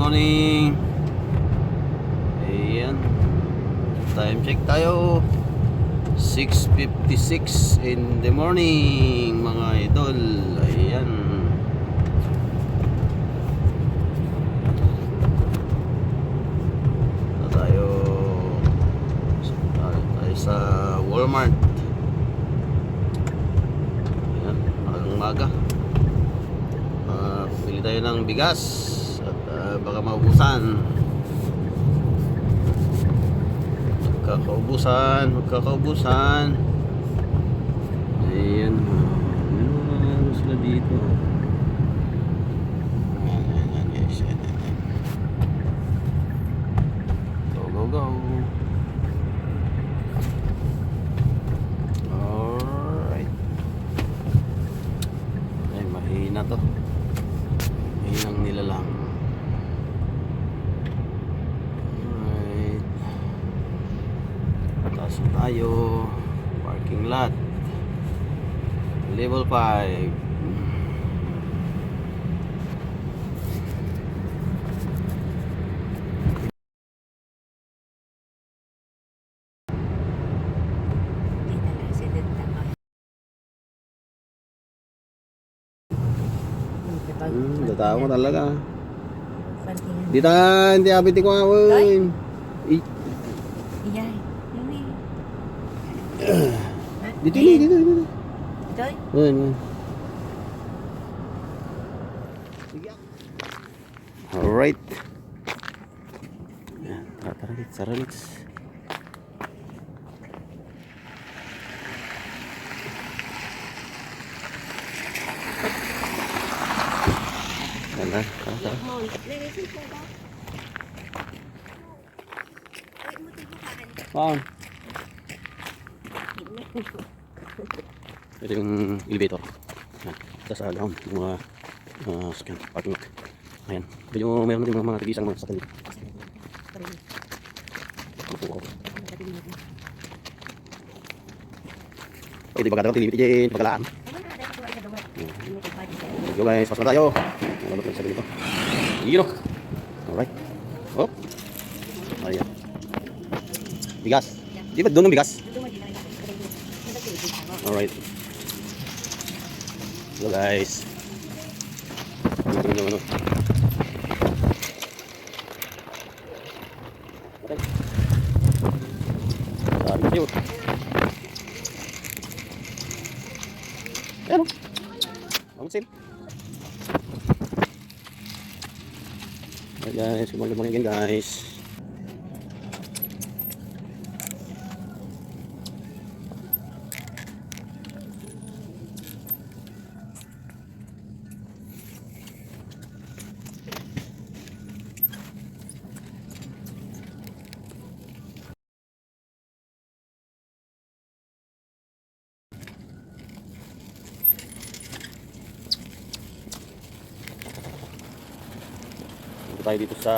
morning. Ayan. Time check tayo. 6:56 in the morning, mga idol. Ayan. Tayo sa Walmart. Ayan, maga. Pili tayo ng bigas at baka maubusan. Magkakaubusan. Ayan. Meron sila dito. Ayan guys. Go. Alright. Ay, mahina to. Mahinang nilalang. Alright. Taas tayo. Parking lot. Level 5. Tao mo talaga. Dito, hindi abiti ko awin. Iyay. Dito. Doy? Ayan. Alright. Ayan, tara let's. Tara. Paan? Ito yung elevator. Ayan. Ito sa ground. Yung mga parking lot. Ayan. Ito yung meron din mga tigisang mga satelit. Ito yung pagkatawag tilipit dyan. Pagkalaan. Yo guys, pasok na tayo. Malapit na sa ganito. Yun o. Alright. Oh. Ayan. Bigas. Di ba doon ng bigas? Alright. Hello guys. Ito yung ano. Okay. Sabi ko yun. Ayan o. Ang sale. Alright guys, good morning again guys. Dito tayo dito sa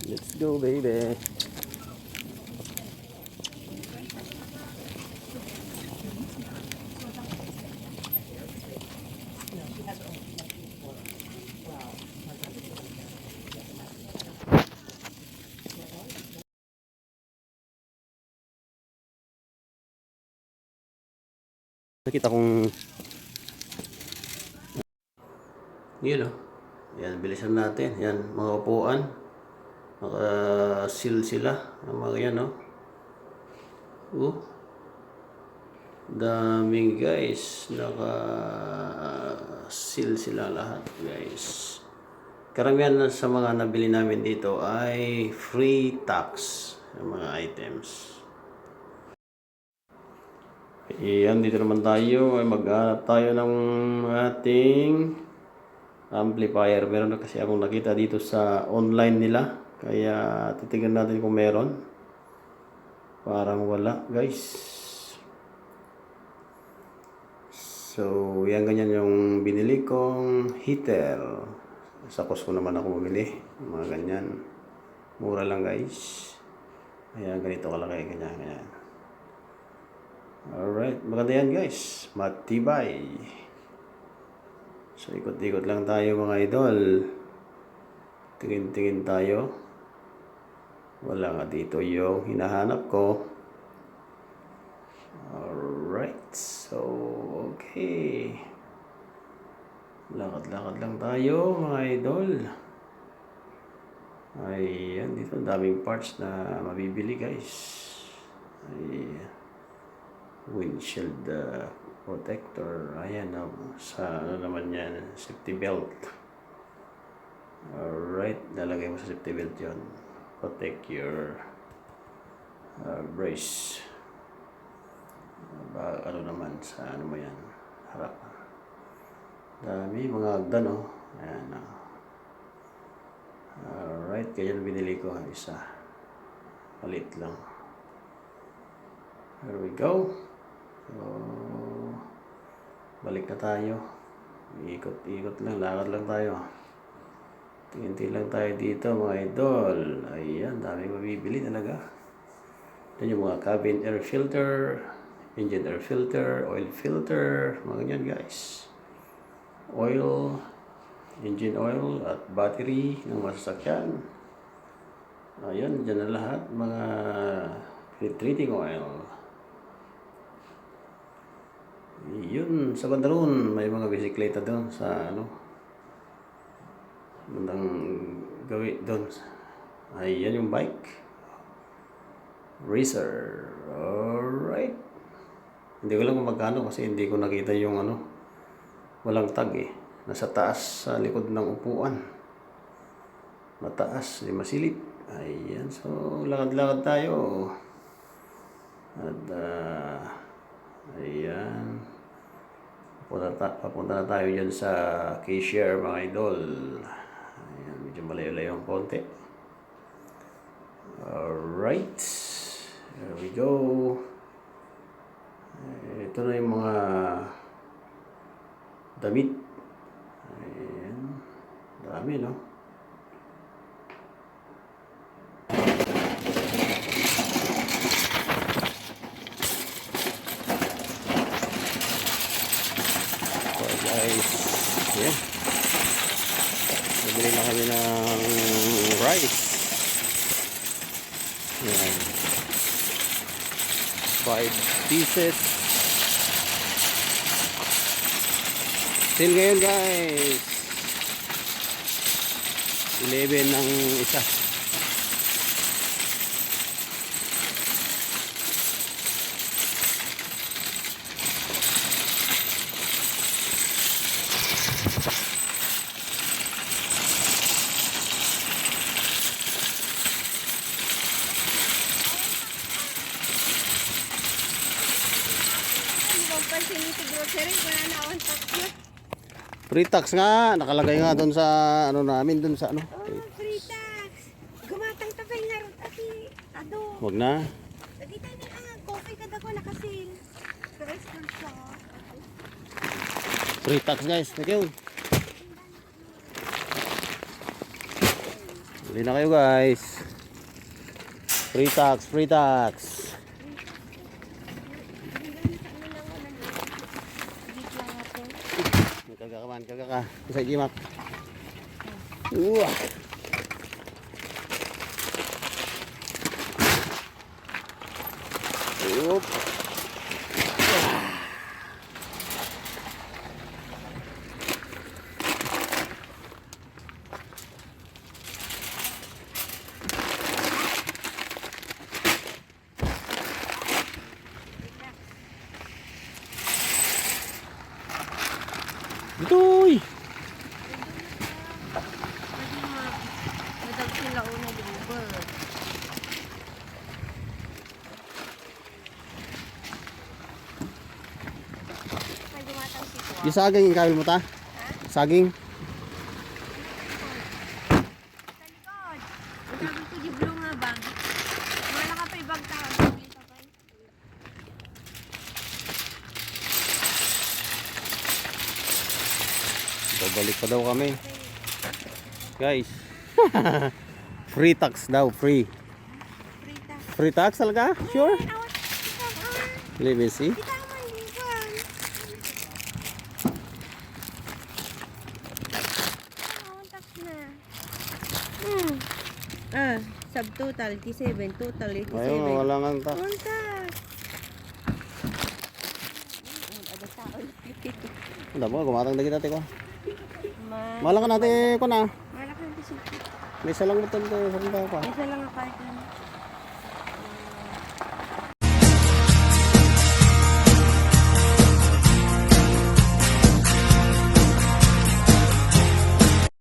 let's go baby. Nakita kong yun o. Yan, bilisan natin. Yan, mga upuan. Naka-seal sila. Ang mga yan o. Daming guys. Naka-seal sila lahat guys. Karamihan sa mga nabili namin dito ay free tax. Yung mga items. Ayan, dito naman tayo ay maghanap tayo ng ating amplifier. Meron na kasi akong nakita dito sa online nila, kaya titignan natin kung meron. Parang wala guys. So yan, ganyan yung binili kong heater. Sa Costco naman ako bumili, mga ganyan, mura lang guys. Ayan, ganito kalaki, ganyan. Alright, maganda yan guys. Matibay. So, ikot-ikot lang tayo mga idol. Tingin-tingin tayo. Wala nga dito yung hinahanap ko. Alright, so, okay. Lakad-lakad lang tayo mga idol. Ayan, dito daming parts na mabibili guys. Ayan. Windshield protector. Ayan, sa ano naman yan, safety belt. Alright, lalagay mo sa safety belt yun. Protect your brace. Ano naman, sa ano mo yan, harap. Dami, mga hagdan, oh. Ayan, oh. Alright, kaya binili ko isa. Palit lang. There we go. So, balik na tayo. Ikot-ikot lang, lakad lang tayo. Tingin-tingin lang tayo dito mga idol. Ayan, dami mabibili talaga. Ito yung mga cabin air filter, engine air filter, oil filter, mga ganyan guys. Oil, engine oil at battery ng masasakyan. Ayan, dyan na lahat. Mga treating oil. Yun, sa banda roon, may mga bisikleta doon sa ano. Bandang gawin doon. Ayan yung bike. Racer. Alright. Hindi ko lang kung magkano kasi hindi ko nakita yung ano. Walang tag eh. Nasa taas sa likod ng upuan. Mataas, di masilip. Ayan, so lakad-lakad tayo. At ayan. Papunta na tayo dyan sa cashier mga idol. Ayan, medyo malayo-layo ang konti. Alright. There we go. Ito na yung mga damit. Ayan. Dami, no? Guys, yeah. Nabili na kami ng rice. Yan. 5 pieces. Sale ngayon guys. 11 ng isa. Free tax nga, nakalagay nga doon sa ano namin, doon sa ano. Oh, free tax. Gumatang tapay nga rin ati. Ado. Wag na. Lagi tayo na ang coffee kada ko nakasil. Price ko siya. Free tax guys, thank you. Bili na kayo guys. Free tax, free tax. Karga ka. Isa imak. Wah. Yup. Itoy! Madag sila una lumber. May gumatang si Kwa. Yung saging yung kabil mo ta? Saging? Sa likod. Sabi ko di blue nga bag. Wala ka pa ibag tao. Babalik pa daw kami. Guys. Free tax daw, free. Free tax. Free tax talaga? Sure? Awat kita. Let me see. Kita maliban. Awat tax na. Subtotal 87, total 87. Ayun, wala nga ta. Unta. Ano ba, gumatang na kita ko. Ma. Mahala ka natin ko na. Malaki ang bisita. May isa lang mo tayo pa. Isa lang ang kahit ano.